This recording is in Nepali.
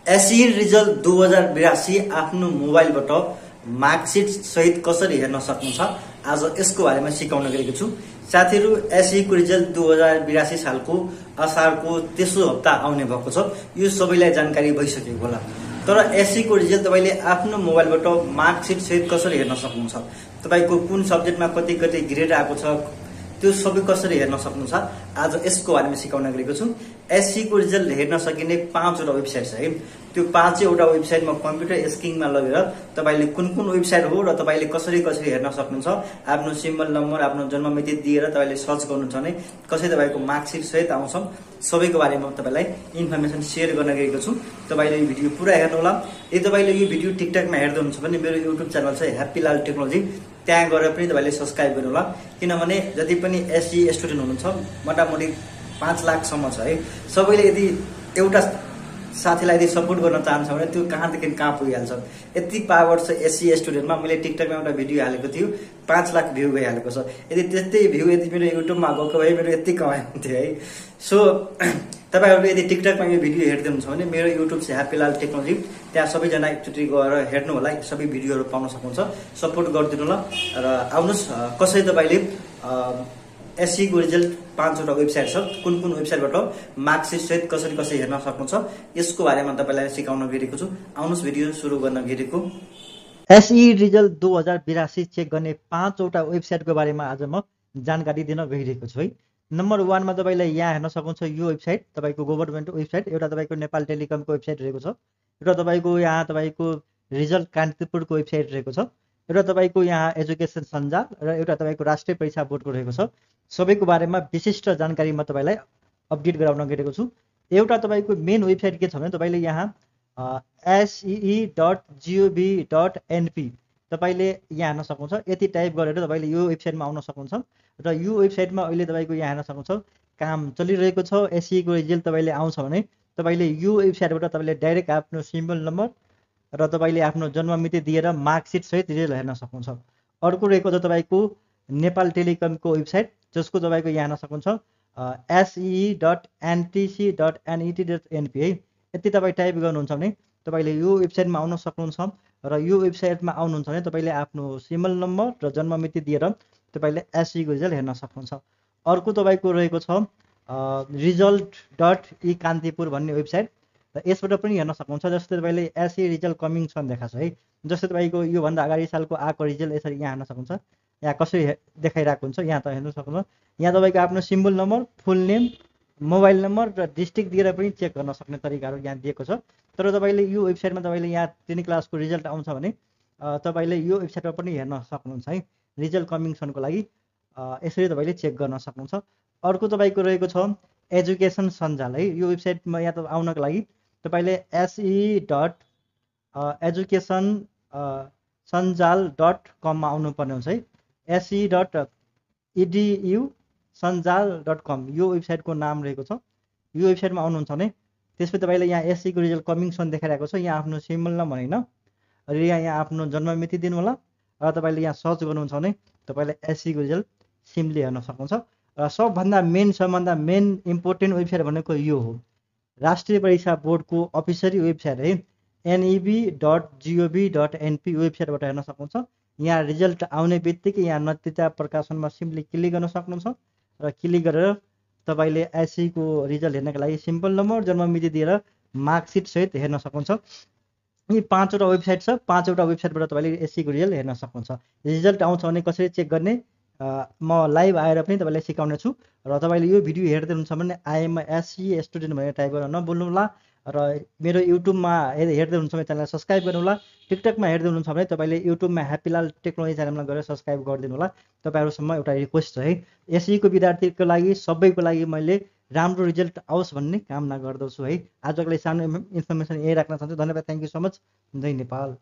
एसई रिजल्ट 2082 आफ्नो मोबाइलबाट मार्कसिट सहित कसरी हेर्न सक्नुहुन्छ आज यसको बारेमा सिकाउन गएको छु। साथीहरु, एसई को रिजल्ट 2082 सालको असारको तेस्रो हप्ता आउने भएको छ। यो सबैलाई जानकारी भइसकेको होला। तर एसई को रिजल्ट तपाईले आफ्नो मोबाइलबाट मार्कसिट सहित कसरी हेर्न सक्नुहुन्छ, तपाईको कुन सब्जेक्टमा कति कति ग्रेड आएको छ त्यो सबै कसरी हेर्न सक्नुहुन्छ आज यसको बारेमा सिकाउन गएको छु। एसई को रिजल्ट हेर्न सकिने 5 वटा वेबसाइट छ है। त्यो 5 वटा वेबसाइटमा कम्प्युटर स्क्रिनमा लगेर तपाईले कुन कुन वेबसाइट हो र तपाईले कसरी कसरी हेर्न सक्नुहुन्छ, आफ्नो सिम्बल नम्बर, आफ्नो जन्ममिति दिएर तपाईले सर्च गर्नुहुन्छ भने कसरी तपाईको मार्कसिट सहित आउँछ, सबैको बारेमा तपाईलाई इन्फर्मेसन शेयर गर्न गएको छु। तपाईले यो भिडियो पुरा हेर्नु होला। यदि तपाईले यो भिडियो टिकटकमा हेर्दै हुनुहुन्छ भने मेरो युट्युब च्यानल छ ह्याप्पी लाल टेक्नोलोजी, त्यहाँ गएर पनि तपाईले सब्स्क्राइब गर्नु होला। किनभने जति पनि एसई स्टुडेन्ट हुनुहुन्छ मोटामोटी 5 लाख सम्म छ है। सबैले यदि एउटा साथीलाई यदि सपोर्ट गर्न चाहन्छ भने त्यो कहाँदेखि कहाँ पुगिहाल्छ। यति पावर छ एसई स्टुडेन्टमा। मैले टिकटकमा एउटा भिडियो हालेको थियो, 5 लाख भ्यू गइहालेको छ। यदि त्यस्तै भ्यू यदि मेरो युट्युबमा गएको भए मेरो यति कमाइ हुन्थ्यो है। सो तपाईहरुले यदि टिकटकमा यो भिडियो हेर्दै हुनुहुन्छ भने मेरो युट्युब चाहिँ ह्याप्पी लाल टेक्नोलोजी, त्यहाँ सबैजना एकचोटि गएर हेर्नु होला, सबै भिडियोहरु पाउन सक्नुहुन्छ। सपोर्ट गरिदिनु होला र आउनुस् कसरी तपाईले एसई को रिजल्ट 5 वटा वेबसाइट छ, कुन कुन वेबसाइटबाट मार्कसिट सहित कसरी कसरी हेर्न सक्नुहुन्छ यसको बारेमा तपाईलाई सिकाउन गएको छु। आउनुस् भिडियो सुरु गर्न गएको। एसई रिजल्ट 2082 चेक गर्ने 5 वटा वेबसाइटको बारेमा आज म जानकारी दिन गइरहेको छु है। नम्बर 1 मा तपाईले यहाँ हेर्न सक्नुहुन्छ यो वेबसाइट तपाईको गभर्नमेन्ट वेबसाइट, एउटा तपाईको नेपाल टेलिकमको वेबसाइट रहेको छ, एउटा तपाईको यहाँ तपाईको रिजल्ट कान्तिपुरको वेबसाइट रहेको छ, एउटा तपाईको यहाँ एजुकेसन सञ्जाल र एउटा तपाईको राष्ट्रिय परीक्षा बोर्डको रहेको छ। सबैको बारेमा विशिष्ट जानकारी म तपाईलाई अपडेट गराउन गएको छु। एउटा तपाईको मेन वेबसाइट के छ भने तपाईले यहाँ see.gov.np तपाईले यहाँ हेर्न सक्नुहुन्छ। यति टाइप गरेर तपाईले यो वेबसाइटमा आउन सक्नुहुन्छ र यो वेबसाइटमा अहिले तपाईको यहाँ हेर्न सक्नुहुन्छ काम चलिरहेको छ। एसई को रिजल्ट तपाईले आउँछ भने तपाईले यो वेबसाइटबाट तपाईले डाइरेक्ट आफ्नो सिम्बल नम्बर र तपाईले आफ्नो जन्ममिति दिएर मार्कसिट सहित रिजल्ट हेर्न सक्नुहुन्छ। अर्को रहेको छ तपाईको नेपाल टेलिकमको वेबसाइट, जसको तपाईको यहाँ हेर्न सक्नुहुन्छ se.ntc.net.np है। यति तपाई टाइप गर्नुहुन्छ भने तपाईले यो वेबसाइटमा आउन सक्नुहुन्छ र यो वेबसाइटमा आउनुहुन्छ भने तपाईले आफ्नो सिम्बल नम्बर र जन्ममिति दिएर तपाईले एसई को रिजल्ट हेर्न सक्नुहुन्छ। अर्को तपाईको रहेको छ result.eकान्तिपुर भन्ने वेबसाइट र यसबाट पनि हेर्न सक्नुहुन्छ। जस्तै तपाईले एसई रिजल्ट कमिङ छन देखाछ है। जस्तै तपाईको यो भन्दा अगाडि सालको आको रिजल्ट यसरी यहाँ हेर्न सक्नुहुन्छ। यहाँ कसरी देखाइराको हुन्छ यहाँ त हेर्न सक्नुहुन्छ। यहाँ तपाईको आफ्नो सिम्बल नम्बर, फुल नेम, मोबाइल नम्बर र डिस्ट्रिक्ट दिएर पनि चेक गर्न सक्ने तरिकाहरु यहाँ दिएको छ। तर तपाईले यो वेबसाइटमा तपाईले यहाँ 10 क्लासको रिजल्ट आउँछ भने तपाईले यो वेबसाइटमा पनि हेर्न सक्नुहुन्छ है। रिजल्ट कमिङ छनको लागि यसरी तपाईले चेक गर्न सक्नुहुन्छ। अर्को तपाईको रहेको छ एजुकेसन सञ्जाल है। यो वेबसाइटमा यहाँ त आउनको लागि तपाईले se.educationsanjal.com मा आउनु पर्ने हुन्छ है। se.edusanjal.com यो वेबसाइटको नाम रहेको छ। यो वेबसाइटमा आउनुहुन्छ भने त्यसपछि तपाईले यहाँ एसई को रिजल्ट कमिङ छन देखाइरहेको छ। यहाँ आफ्नो सिम्बल नम्बर हैन र यहाँ आफ्नो जन्ममिति दिनु होला र तपाईले यहाँ सर्च गर्नुहुन्छ भने तपाईले एसई को रिजल्ट सिम्पली हेर्न सक्नुहुन्छ। र सबभन्दा मेन इम्पोर्टेन्ट वेबसाइट भनेको यो हो, राष्ट्रिय परीक्षा बोर्डको अफिसियली वेबसाइट है, neb.gov.np वेबसाइटबाट हेर्न सक्नुहुन्छ। यहाँ रिजल्ट आउने बित्तिकै यहाँ नतिजा प्रकाशनमा सिम्पली क्लिक गर्न सक्नुहुन्छ र क्लिक गरेर तपाईले एसई को रिजल्ट हेर्नका लागि सिम्पल नम्बर, जन्ममिति दिएर मार्कसिट सहित हेर्न सक्नुहुन्छ। यी 5 वटा वेबसाइट छ। 5 वटा वेबसाइटबाट तपाईले एसई को रिजल्ट हेर्न सक्नुहुन्छ। रिजल्ट आउँछ भने कसरी चेक गर्ने म लाइभ आएर पनि तपाईलाई सिकाउने छु। र तपाईले यो भिडियो हेर्दै हुनुहुन्छ भने आई एम एसई स्टुडेन्ट भनेर टाइप गर्न नभुल्नु होला र मेरो युट्युबमा हेर्दै हुनुहुन्छ भने च्यानललाई सब्स्क्राइब गर्नु होला। टिकटकमा हेर्दै हुनुहुन्छ भने तपाईले युट्युबमा ह्याप्पी लाल टेक्नोलोजी च्यानलमा गएर सब्स्क्राइब गरिदिनु होला। तपाईहरुसम्म एउटा रिक्वेस्ट छ है, एसई को विद्यार्थीको लागि सबैको लागि मैले राम्रो रिजल्ट आओस् भन्ने कामना गर्दछु है। आजको लागि सानो इन्फर्मेसन यही राख्न चाहन्छु। धन्यवाद, थ्यांक यू सो मच। जय नेपाल।